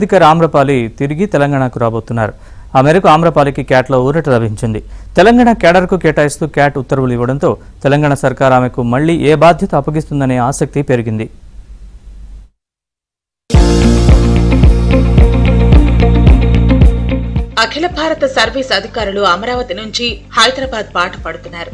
Speaker Amrapali తిరిగి తెలంగాణకు రాబోతున్నారు. ఆ మేరకు ఆమ్రపాలికి క్యాట్లో ఊరట లభించింది. తెలంగాణ కేడర్కు కేటాయిస్తూ క్యాట్ ఉత్తర్వులు ఇవ్వడంతో తెలంగాణ సర్కార్ ఆమెకు మళ్లీ ఏ బాధ్యత అప్పగిస్తుందనే ఆసక్తి పెరిగింది. అఖిల భారత సర్వీస్ అధికారులు అమరావతి నుంచి హైదరాబాద్ బాట పడుతున్నారు.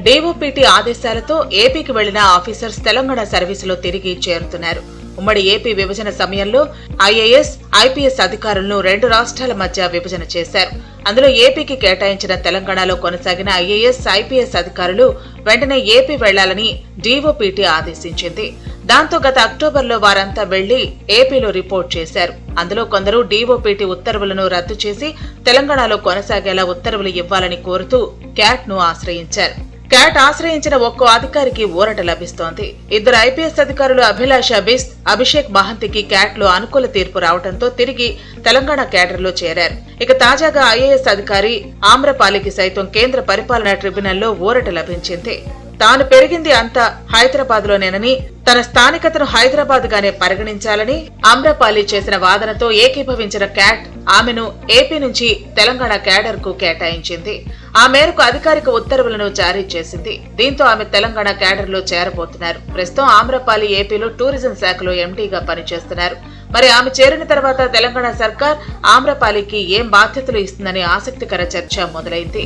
డీఓపీటీ ఆదేశాలతో ఏపీకి వెళ్లిన ఆఫీసర్స్ తెలంగాణ సర్వీసులో తిరిగి చేరుతున్నారు. ఉమ్మడి ఏపీ విభజన సమయంలో ఐఏఎస్, ఐపీఎస్ అధికారులను 2 రాష్ట్రాల మధ్య విభజన చేశారు. అందులో ఏపీకి కేటాయించిన తెలంగాణలో కొనసాగిన ఐఏఎస్, ఐపీఎస్ అధికారులు వెంటనే ఏపీ వెళ్లాలని డీఓపీటీ ఆదేశించింది. దాంతో గత అక్టోబర్లో వారంతా వెళ్లి ఏపీలో రిపోర్ట్ చేశారు. అందులో కొందరు డీఓపీటీ ఉత్తర్వులను రద్దు చేసి తెలంగాణలో కొనసాగేలా ఉత్తర్వులు ఇవ్వాలని కోరుతూ క్యాట్ ను ఆశ్రయించారు. క్యాట్ ఆశ్రయించిన ఒక్కో అధికారికి ఊరట లభిస్తోంది. 2 ఐపీఎస్ అధికారులు అభిలాష బిస్ట్, అభిషేక్ మహంతికి క్యాట్ లో అనుకూల తీర్పు రావడంతో తిరిగి తెలంగాణ కేడర్లో చేరారు. ఇక తాజాగా ఐఏఎస్ అధికారి ఆమ్రపాలికి సైతం కేంద్ర పరిపాలనా ట్రిబ్యునల్లో ఊరట లభించింది. తాను పెరిగింది అంతా హైదరాబాద్ లోనేనని, తన స్థానికతను హైదరాబాద్ గానే పరిగణించాలని ఆమ్రపాలి చేసిన వాదనతో ఏకీభవించిన క్యాట్ ఆమెను ఏపీ నుంచి తెలంగాణ కేడర్ కు కేటాయించింది. ఆ మేరకు అధికారిక ఉత్తర్వులను జారీ చేసింది. దీంతో ఆమె తెలంగాణ కేడర్ లో చేరబోతున్నారు. ప్రస్తుతం ఆమ్రపాలి ఏపీలో టూరిజం శాఖలో ఎండీగా పనిచేస్తున్నారు. మరి ఆమె చేరిన తర్వాత తెలంగాణ సర్కార్ ఆమ్రపాలికి ఏం బాధ్యతలు ఇస్తుందనే ఆసక్తికర చర్చ మొదలైంది.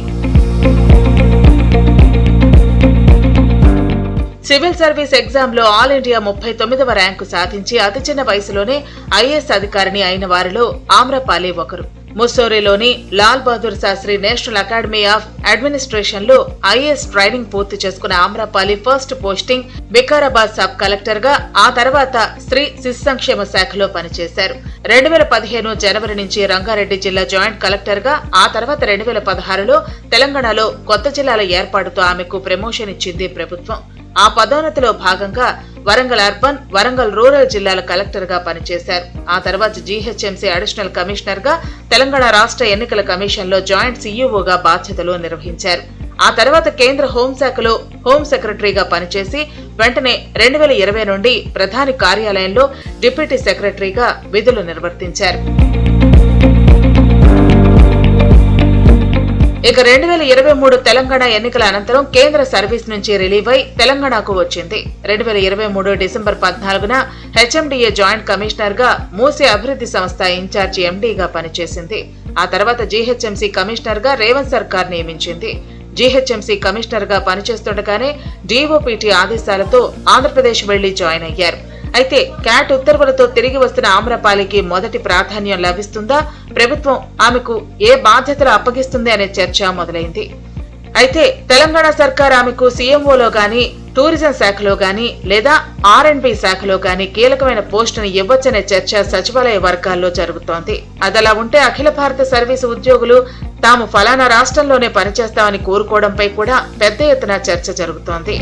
సివిల్ సర్వీస్ ఎగ్జామ్ లో ఆల్ ఇండియా 39వ ర్యాంకు సాధించి అతి చిన్న వయసులోనే ఐఏఎస్ అధికారిని అయిన వారిలో ఆమ్రపాలి ఒకరు. ముస్సోరీలోని Lal Bahadur Shastri National Academy of Administration లో ఐఏఎస్ ట్రైనింగ్ పూర్తి చేసుకున్న Amrapali first posting Vikarabad sub collector గా, ఆ తర్వాత స్త్రీ శిశు సంక్షేమ శాఖలో పనిచేశారు. 2015 జనవరి నుంచి రంగారెడ్డి జిల్లా జాయింట్ కలెక్టర్ గా, ఆ తర్వాత 2016లో తెలంగాణలో కొత్త జిల్లాల ఏర్పాటుతో ఆమెకు ప్రమోషన్ ఇచ్చింది ప్రభుత్వం. ఆ పదోన్నతిలో భాగంగా వరంగల్ అర్బన్, వరంగల్ రూరల్ జిల్లాల కలెక్టర్ గా పనిచేశారు. ఆ తర్వాత జీహెచ్ఎంసీ అడిషనల్ కమిషనర్ గా, తెలంగాణ రాష్ట్ర ఎన్నికల కమిషన్ లో జాయింట్ సీఈఓగా బాధ్యతలు నిర్వహించారు. ఆ తర్వాత కేంద్ర హోంశాఖలో హోం సెక్రటరీగా పనిచేసి వెంటనే 2020 నుండి ప్రధాని కార్యాలయంలో డిప్యూటీ సెక్రటరీగా విధులు నిర్వర్తించారు. ఇక 2023 తెలంగాణ ఎన్నికల అనంతరం కేంద్ర సర్వీస్ నుంచి రిలీవ్ అయి తెలంగాణకు వచ్చింది. 2023 డిసెంబర్ 14న హెచ్ఎండిఏ జాయింట్ కమిషనర్ గా, మూసీ అభివృద్ధి సంస్థ ఇన్ఛార్జి ఎండీగా పనిచేసింది. ఆ తర్వాత జీహెచ్ఎంసీ కమిషనర్ గా రేవంత్ సర్కార్ నియమించింది. జీహెచ్ఎంసీ కమిషనర్ గా పనిచేస్తుండగానే డీఓపీటీ ఆదేశాలతో ఆంధ్రప్రదేశ్ వెళ్లి జాయిన్ అయ్యారు. అయితే క్యాట్ ఉత్తర్వులతో తిరిగి వస్తున్న ఆమ్రపాలికి మొదటి ప్రాధాన్యం లభిస్తుందా, ప్రభుత్వం ఆమెకు ఏ బాధ్యతలు అప్పగిస్తుంది అనే చర్చ మొదలైంది. అయితే తెలంగాణ సర్కార్ ఆమెకు సీఎంఓలో గాని, టూరిజం శాఖలో గాని లేదా R&B శాఖలో గాని కీలకమైన పోస్టును ఇవ్వచ్చనే చర్చ సచివాలయ వర్గాల్లో జరుగుతోంది. అదలా ఉంటే అఖిల భారత సర్వీసు ఉద్యోగులు తాము ఫలానా రాష్ట్రంలోనే పనిచేస్తామని కోరుకోవడంపై కూడా పెద్ద ఎత్తున చర్చ జరుగుతోంది.